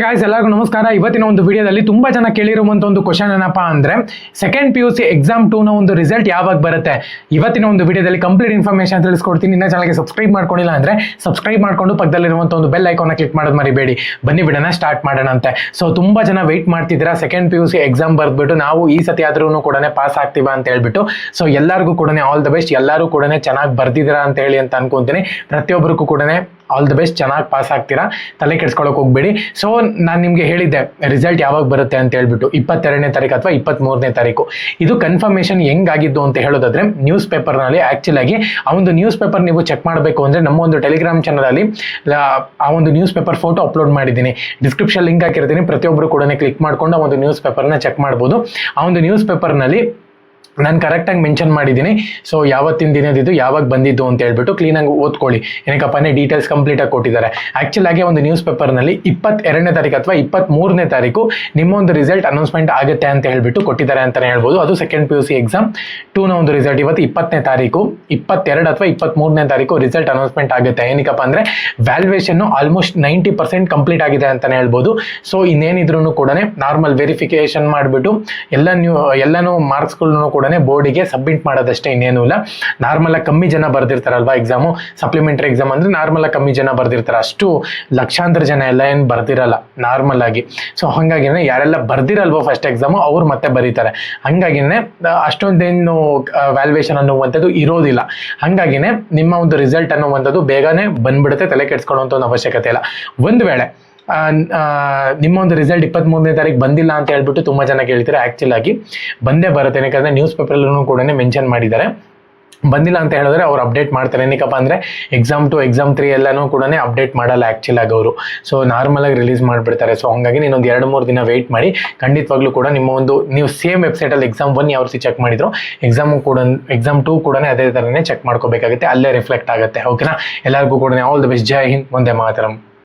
Guys ಎಲ್ಲರಿಗೂ ನಮಸ್ಕಾರ. ಇವತ್ತಿನ ಒಂದು ವಿಡಿಯೋದಲ್ಲಿ ತುಂಬಾ ಜನ ಕೇಳಿರುವಂತ ಒಂದು ಕ್ವಶನ್ ಏನಪ್ಪಾ ಅಂದ್ರೆ ಸೆಕೆಂಡ್ PUC ಎಕ್ಸಾಮ್ 2 ನ ಒಂದು ರಿಸಲ್ಟ್ ಯಾವಾಗ ಬರುತ್ತೆ. ಇವತ್ತಿನ ಒಂದು ವಿಡಿಯೋದಲ್ಲಿ ಕಂಪ್ಲೀಟ್ ಇನ್ಫಾರ್ಮೇಶನ್ ತಿಳಿಸ್ಕೊಡ್ತೀನಿ. ಇನ್ನ ಚಾನಲ್ಗೆ ಸಬ್ಸ್ಕ್ರೈಬ್ ಮಾಡ್ಕೊಂಡಿಲ್ಲ ಅಂದ್ರೆ ಸಬ್ಸ್ಕ್ರೈಬ್ ಮಾಡ್ಕೊಂಡು ಪಕ್ಕದಲ್ಲಿರುವಂತ ಒಂದು ಬೆಲ್ ಐಕಾನ್ ಕ್ಲಿಕ್ ಮಾಡೋದು ಮರಿಬೇಡಿ. ಬನ್ನಿ ವಿಡಿಯೋನ ಸ್ಟಾರ್ಟ್ ಮಾಡೋಣ ಅಂತೆ. ಸೊ ತುಂಬಾ ಜನ ವೆಯ್ಟ್ ಮಾಡ್ತಿದ್ದೀರಾ ಸೆಕೆಂಡ್ PUC ಎಕ್ಸಾಮ್ ಬರ್ದ್ಬಿಟ್ಟು ನಾವು ಈ ಸತಿ ಆದ್ರೂ ಕೂಡ ಪಾಸ್ ಆಗ್ತೀವಾ ಅಂತ ಹೇಳ್ಬಿಟ್ಟು. ಸೊ ಎಲ್ಲರಿಗೂ ಕೂಡ ಆಲ್ ದ ಬೆಸ್ಟ್. ಎಲ್ಲರೂ ಕೂಡ ಚೆನ್ನಾಗಿ ಬರ್ದಿದ್ದೀರಾ ಅಂತ ಹೇಳಿ ಅಂತ ಅನ್ಕೊಂತೀನಿ. ಪ್ರತಿಯೊಬ್ಬರಿಗೂ ಕೂಡ ಆಲ್ ದ ಬೆಸ್ಟ್. ಚೆನ್ನಾಗಿ ಪಾಸ್ ಆಗ್ತೀರಾ, ತಲೆ ಕೆಡ್ಸ್ಕೊಳಕ್ ಹೋಗ್ಬೇಡಿ. ಸೊ ನಾನು ನಿಮ್ಗೆ ಹೇಳಿದ್ದೆ ರಿಸಲ್ಟ್ ಯಾವಾಗ ಬರುತ್ತೆ ಅಂತ ಹೇಳ್ಬಿಟ್ಟು 22ನೇ ತಾರೀಕು ಅಥವಾ 23ನೇ ತಾರೀಕು. ಇದು ಕನ್ಫರ್ಮೇಶನ್ ಹೆಂಗಾಗಿದ್ದು ಅಂತ ಹೇಳೋದಾದ್ರೆ ನ್ಯೂಸ್ ಪೇಪರ್ನಲ್ಲಿ ಆಕ್ಚುಲ್ ಆಗಿ ಆ ಒಂದು ನ್ಯೂಸ್ ಪೇಪರ್ ನೀವು ಚೆಕ್ ಮಾಡಬೇಕು ಅಂದ್ರೆ ನಮ್ಮ ಒಂದು ಟೆಲಿಗ್ರಾಮ್ ಚಾನಲ್ ಅಲ್ಲಿ ಆ ಒಂದು ನ್ಯೂಸ್ ಪೇಪರ್ ಫೋಟೋ ಅಪ್ಲೋಡ್ ಮಾಡಿದ್ದೀನಿ. ಡಿಸ್ಕ್ರಿಪ್ಷನ್ ಲಿಂಕ್ ಹಾಕಿರ್ತೀನಿ. ಪ್ರತಿಯೊಬ್ಬರು ಕೂಡ ಕ್ಲಿಕ್ ಮಾಡ್ಕೊಂಡು ಆ ಒಂದು ನ್ಯೂಸ್ ಪೇಪರ್ನ ಚೆಕ್ ಮಾಡ್ಬೋದು. ಆ ಒಂದು ನ್ಯೂಸ್ ಪೇಪರ್ನಲ್ಲಿ ನಾನು ಕರೆಕ್ಟಾಗಿ ಮೆನ್ಷನ್ ಮಾಡಿದ್ದೀನಿ. ಸೊ ಯಾವತ್ತಿನ ದಿನದಿದ್ದು ಯಾವಾಗ ಬಂದಿದ್ದು ಅಂತ ಹೇಳ್ಬಿಟ್ಟು ಕ್ಲೀನಾಗಿ ಓದ್ಕೊಳ್ಳಿ. ಏನಕ್ಕಪ್ಪ ಡೀಟೇಲ್ಸ್ ಕಂಪ್ಲೀಟಾಗಿ ಕೊಟ್ಟಿದ್ದಾರೆ. ಆ್ಯಕ್ಚುಲ್ ಆಗಿ ಒಂದು ನ್ಯೂಸ್ ಪೇಪರ್ನಲ್ಲಿ 22ನೇ ತಾರೀಕು ಅಥವಾ 23ನೇ ತಾರೀಕು ನಿಮ್ಮ ಒಂದು ರಿಸಲ್ಟ್ ಅನೌನ್ಸ್ಮೆಂಟ್ ಆಗುತ್ತೆ ಅಂತ ಹೇಳ್ಬಿಟ್ಟು ಕೊಟ್ಟಿದ್ದಾರೆ ಅಂತಲೇ ಹೇಳ್ಬೋದು. ಅದು ಸೆಕೆಂಡ್ PUC ಎಕ್ಸಾಮ್ 2 ನ ಒಂದು ರಿಸಲ್ಟ್. ಇವತ್ತು 20ನೇ ತಾರೀಕು, 22 ಅಥವಾ 23ನೇ ತಾರೀಕು ರಿಸಲ್ಟ್ ಅನೌನ್ಸ್ಮೆಂಟ್ ಆಗುತ್ತೆ. ಏನಕ್ಕಪ್ಪ ಅಂದರೆ ವ್ಯಾಲ್ಯೂಯೇಷನ್ ಆಲ್ಮೋಸ್ಟ್ 90% ಕಂಪ್ಲೀಟ್ ಆಗಿದೆ ಅಂತಲೇ ಹೇಳ್ಬೋದು. ಸೊ ಇನ್ನೇನಿದ್ರು ಕೂಡ ನಾರ್ಮಲ್ ವೆರಿಫಿಕೇಶನ್ ಮಾಡಿಬಿಟ್ಟು ಎಲ್ಲನೂ ಮಾರ್ಕ್ಸ್ಗಳನ್ನು ಕೂಡ ಬೋರ್ಡಿಗೆ ಸಬ್ಮಿಟ್ ಮಾಡೋದಷ್ಟೇ, ಇನ್ನೇನು ಇಲ್ಲ. ನಾರ್ಮಲ್ ಆಗಿ ಕಮ್ಮಿ ಜನ ಬರ್ದಿರ್ತಾರಲ್ವಾ ಎಕ್ಸಾಮು. ಸಪ್ಲಿಮೆಂಟರಿ ಎಕ್ಸಾಮ್ ಅಂದ್ರೆ ನಾರ್ಮಲ್ ಆಗಿ ಕಮ್ಮಿ ಜನ ಬರ್ದಿರ್ತಾರೆ. ಅಷ್ಟು ಲಕ್ಷಾಂತರ ಜನ ಎಲ್ಲ ಏನು ಬರ್ದಿರಲ್ಲ ನಾರ್ಮಲ್ ಆಗಿ. ಸೊ ಹಂಗಾಗಿನೇ ಯಾರೆಲ್ಲ ಬರ್ದಿರಲ್ವೋ ಫಸ್ಟ್ ಎಕ್ಸಾಮು ಅವ್ರು ಮತ್ತೆ ಬರೀತಾರೆ. ಹಂಗಾಗಿನೇ ಅಷ್ಟೊಂದೇನು ವ್ಯಾಲ್ಯೂಯೇಷನ್ ಅನ್ನುವಂಥದ್ದು ಇರೋದಿಲ್ಲ. ಹಂಗಾಗಿನೇ ನಿಮ್ಮ ಒಂದು ರಿಸಲ್ಟ್ ಅನ್ನುವಂಥದ್ದು ಬೇಗನೆ ಬಂದ್ಬಿಡುತ್ತೆ. ತಲೆ ಕೆಡ್ಸ್ಕೊಳ್ಳುವಂಥ ಒಂದು ಅವಶ್ಯಕತೆ ಇಲ್ಲ. ಒಂದು ವೇಳೆ ನಿಮ್ಮ ಒಂದು ರಿಸಲ್ಟ್ 23ನೇ ತಾರೀಕು ಬಂದಿಲ್ಲ ಅಂತ ಹೇಳ್ಬಿಟ್ಟು ತುಂಬ ಜನ ಕೇಳ್ತಾರೆ. ಆ್ಯಕ್ಚುಲ್ ಆಗಿ ಬಂದೇ ಬರುತ್ತೆ. ಯಾಕಂದರೆ ನ್ಯೂಸ್ ಪೇಪರಲ್ಲೂ ಕೂಡ ಮೆನ್ಷನ್ ಮಾಡಿದ್ದಾರೆ. ಬಂದಿಲ್ಲ ಅಂತ ಹೇಳಿದ್ರೆ ಅವ್ರು ಅಪ್ಡೇಟ್ ಮಾಡ್ತಾರೆ. ಏನಕ್ಕಪ್ಪ ಅಂದರೆ ಎಕ್ಸಾಮ್ 2 ಎಕ್ಸಾಮ್ 3 ಎಲ್ಲನೂ ಕೂಡ ಅಪ್ಡೇಟ್ ಮಾಡಲ್ಲ ಆ್ಯಕ್ಚುಲ್ ಆಗಿ ಅವರು. ಸೊ ನಾರ್ಮಲಾಗಿ ರಿಲೀಸ್ ಮಾಡಿಬಿಡ್ತಾರೆ. ಸೊ ಹಾಗಾಗಿ ನೀನೊಂದು 2-3 ದಿನ ವೆಯ್ಟ್ ಮಾಡಿ. ಖಂಡಿತವಾಗ್ಲೂ ಕೂಡ ನಿಮ್ಮ ಒಂದು ನೀವು ಸೇಮ್ ವೆಬ್ಸೈಟಲ್ಲಿ ಎಕ್ಸಾಮ್ 1 ಯಾವ ರೀತಿ ಚೆಕ್ ಮಾಡಿದ್ರು ಎಕ್ಸಾಮ್ 2 ಕೂಡ ಅದೇ ಥರನೇ ಚೆಕ್ ಮಾಡ್ಕೋಬೇಕಾಗುತ್ತೆ. ಅಲ್ಲೇ ರಿಫ್ಲೆಕ್ಟ್ ಆಗುತ್ತೆ. ಓಕೆನಾ? ಎಲ್ಲರಿಗೂ ಕೂಡ all the best. Jai Hind, Vande Mataram.